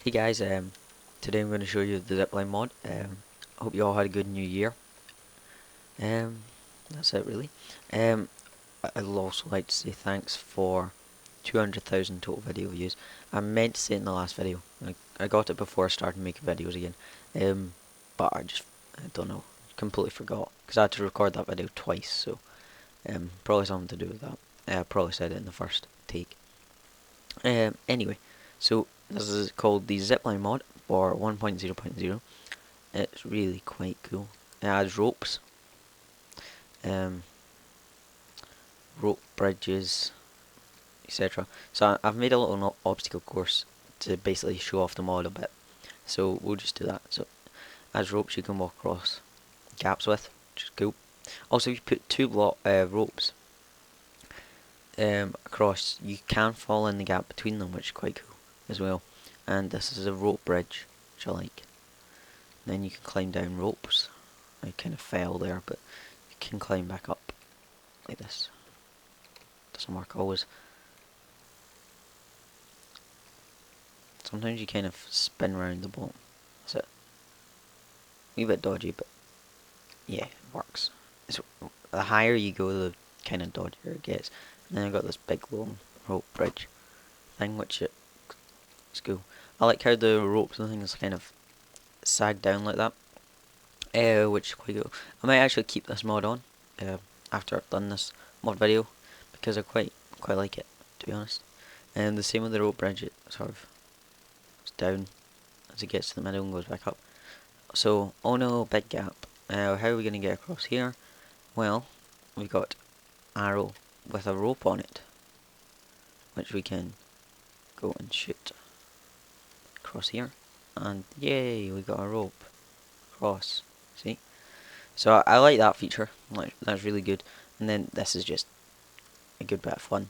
Hey guys, today I'm going to show you the Zipline mod. I hope you all had a good new year. Um, that's it really. I'd also like to say thanks for 200,000 total video views. I meant to say it in the last video. I got it before I started making videos again. But I don't know, completely forgot. Because I had to record that video twice, so probably something to do with that. I probably said it in the first take. Anyway, so this is called the Zipline mod for 1.0.0. It's really quite cool. It adds ropes, um, rope bridges, etc. So I've made a little obstacle course to basically show off the mod a bit. So we'll just do that. So as ropes you can walk across gaps with, which is cool. Also, if you put two ropes across, you can fall in the gap between them, which is quite cool as well. And this is a rope bridge, which I like. And then you can climb down ropes. I kind of fell there, but you can climb back up like this. Doesn't work always. Sometimes you kind of spin around the bottom. That's it. A wee bit dodgy, but yeah, it works. So the higher you go, the kind of dodgier it gets. And then I've got this big long rope bridge thing, which is cool. I like how the ropes and things kind of sag down like that, which is quite cool. I might actually keep this mod on after I've done this mod video because I quite like it, to be honest. And the same with the rope bridge, it sort of goes down as it gets to the middle and goes back up. So, oh no, big gap. How are we going to get across here? Well, we've got arrow with a rope on it, which we can go and shoot across here. And yay, we got a rope across. See? So I like that feature. Like, that's really good. And then this is just a good bit of fun.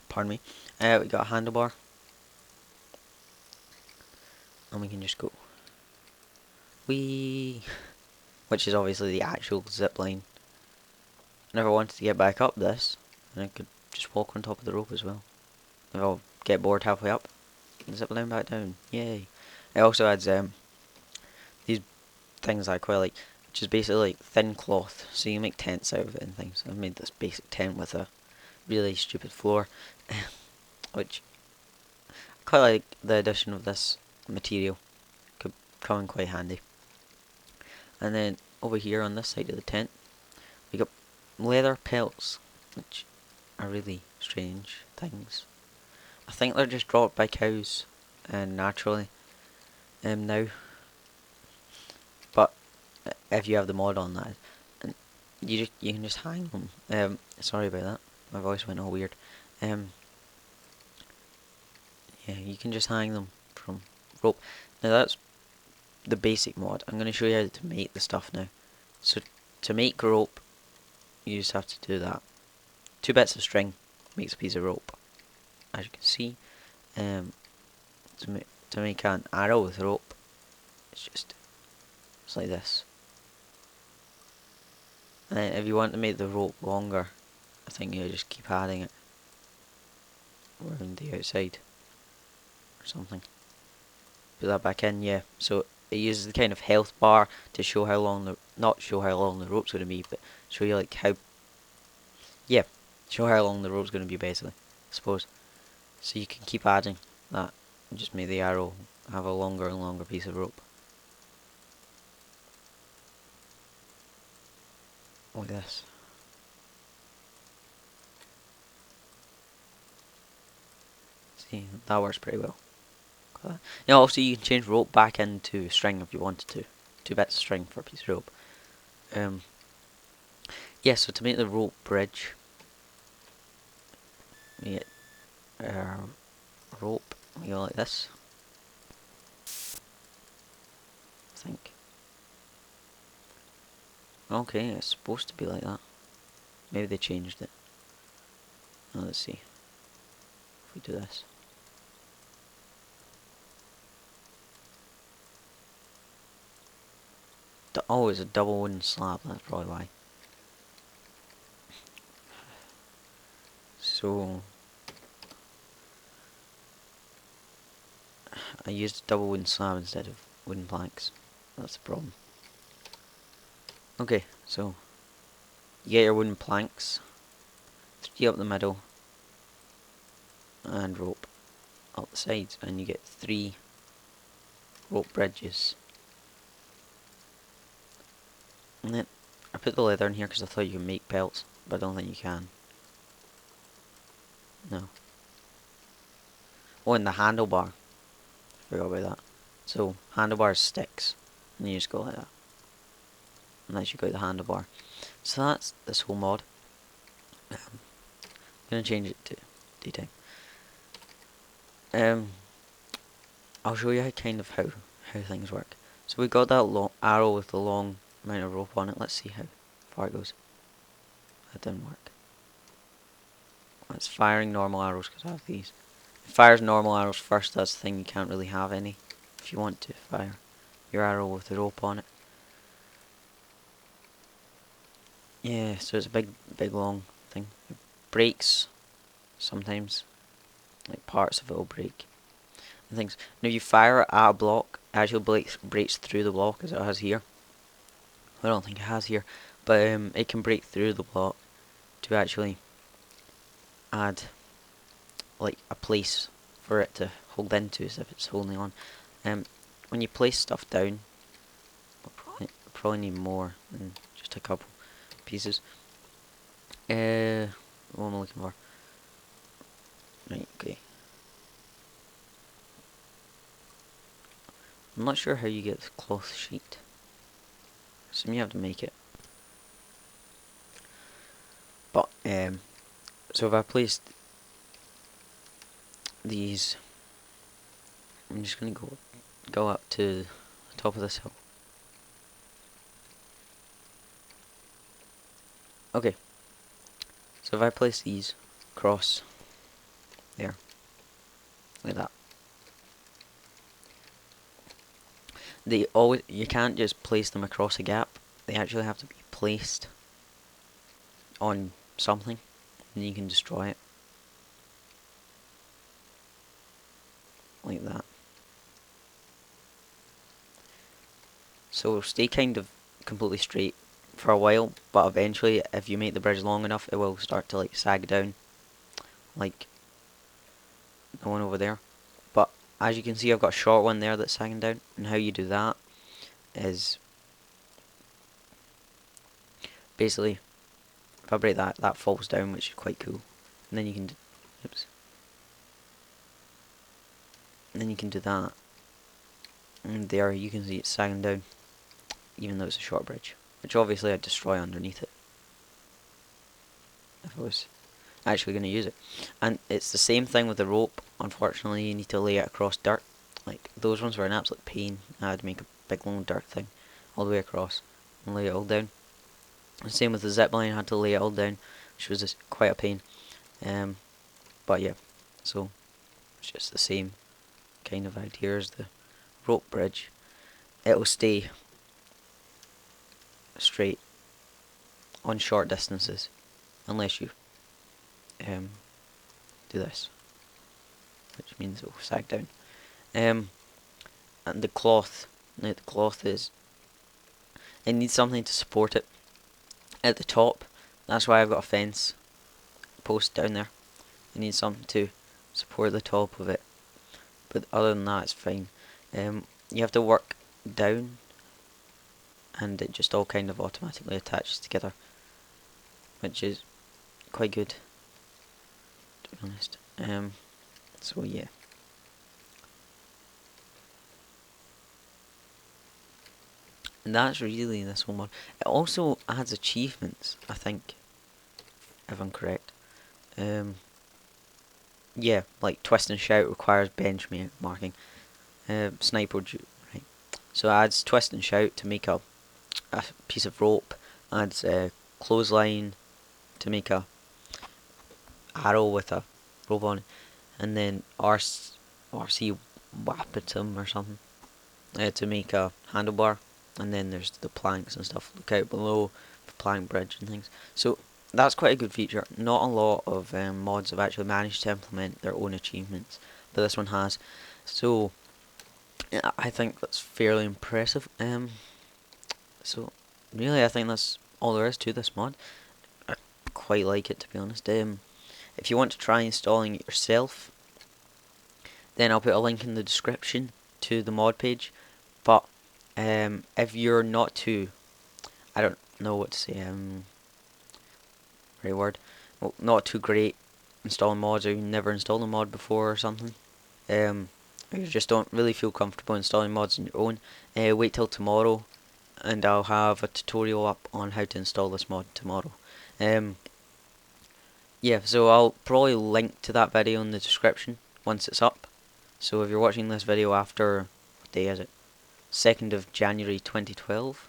Pardon me. We got a handlebar, and we can just go whee, which is obviously the actual zip line. Never wanted to get back up this, and I could just walk on top of the rope as well. If I'll get bored halfway up, zip line back down. Yay! It also adds these things I quite like, which is basically like thin cloth, so you make tents out of it and things. I've made this basic tent with a really stupid floor, which I quite like the addition of this material. Could come in quite handy. And then over here on this side of the tent, we got leather pelts, which are really strange things. I think they're just dropped by cows naturally now. But if you have the mod on that, and you can just hang them. Sorry about that. My voice went all weird. Yeah, you can just hang them from rope. Now that's the basic mod. I'm going to show you how to make the stuff now. So to make rope, you just have to do that. 2 bits of string makes a piece of rope, as you can see. To make an arrow with rope, it's like this. And then if you want to make the rope longer, I think you just keep adding it around the outside or something. Put that back in, yeah. So it uses the kind of health bar to show how long not show how long the rope's going to be, but show you like how, yeah, show how long the rope's going to be basically, I suppose. So you can keep adding that and just make the arrow have a longer and longer piece of rope. Like this. See, that works pretty well. Now obviously you can change rope back into string if you wanted to. 2 bits of string for a piece of rope. Yeah, so to make the rope bridge, we get rope, we go like this, I think. Okay, it's supposed to be like that. Maybe they changed it. Now let's see. If we do this. Oh, it's a double wooden slab, that's probably why. So I used a double wooden slab instead of wooden planks. That's the problem. Okay, so you get your wooden planks, 3 up the middle, and rope up the sides, and you get 3 rope bridges. And then I put the leather in here because I thought you could make belts, but I don't think you can. No. Oh, and the handlebar. Forgot about that. So handlebars sticks, and you just go like that, unless you got the handlebar. So that's this whole mod. I'm gonna change it to daytime. I'll show you how things work. So we got that long arrow with the long amount of rope on it. Let's see how far it goes. That didn't work. It's firing normal arrows because I have these. It fires normal arrows first. That's the thing, you can't really have any if you want to fire your arrow with the rope on it. Yeah, so it's a big long thing. It breaks sometimes. Like parts of it will break. And things. Now you fire it at a block, it actually breaks through the block as it has here. I don't think it has here, but it can break through the block to actually add like a place for it to hold into as if it's holding on. When you place stuff down, we'll probably need more than just a couple pieces. What am I looking for? Right, okay. I'm not sure how you get the cloth sheet. Assume you have to make it. But so if I placed these, I'm just gonna go up to the top of this hill. Okay. So if I place these across there, like that. You can't just place them across a gap. They actually have to be placed on something, and you can destroy it. Like that. So it'll stay kind of completely straight for a while, but eventually if you make the bridge long enough it will start to like sag down, like the one over there. But as you can see, I've got a short one there that's sagging down, and how you do that is basically if I break that, that falls down, which is quite cool. And then you can and then you can do that, and there you can see it's sagging down even though it's a short bridge, which obviously I'd destroy underneath it if I was actually going to use it. And it's the same thing with the rope. Unfortunately you need to lay it across dirt. Like those ones were an absolute pain. I had to make a big long dirt thing all the way across and lay it all down. And same with the zipline, I had to lay it all down, which was just quite a pain. But yeah, so it's just the same kind of idea as the rope bridge. It will stay straight on short distances unless you do this, which means it will sag down. And the cloth, now the cloth is, it needs something to support it at the top. That's why I've got a fence post down there. It needs something to support the top of it, but other than that it's fine. You have to work down and it just all kind of automatically attaches together, which is quite good, to be honest. So yeah. And that's really this one mod. It also adds achievements, I think, if I'm correct. Yeah, like twist and shout requires bench marking. Sniper, right? So it adds twist and shout to make a piece of rope. Adds clothesline to make a arrow with a rope on it, and then RC wapatum or something to make a handlebar. And then there's the planks and stuff. Look out below for plank bridge and things. So that's quite a good feature. Not a lot of mods have actually managed to implement their own achievements, but this one has. So Yeah, I think that's fairly impressive. So really, I think that's all there is to this mod. I quite like it, to be honest. If you want to try installing it yourself, then I'll put a link in the description to the mod page. But if you're not too, I don't know what to say, right word, well, not too great installing mods, or you've never installed a mod before or something, or you just don't really feel comfortable installing mods on your own, wait till tomorrow, and I'll have a tutorial up on how to install this mod tomorrow. Um, yeah, so I'll probably link to that video in the description once it's up. So if you're watching this video after, what day is it? 2nd of January 2012.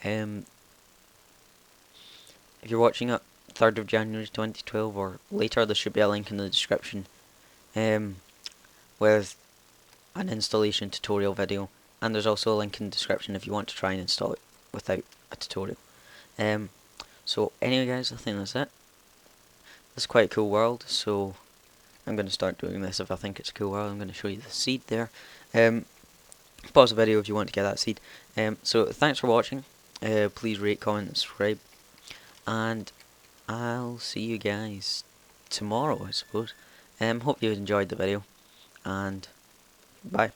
Um, if you're watching it 3rd of January 2012 or later, there should be a link in the description with an installation tutorial video, and there's also a link in the description if you want to try and install it without a tutorial. So anyway guys, I think that's it. It's quite a cool world, so I'm going to start doing this if I think it's a cool world. I'm going to show you the seed there. Pause the video if you want to get that seed. So thanks for watching. Please rate, comment, and subscribe, and I'll see you guys tomorrow, I suppose. Hope you enjoyed the video, and bye.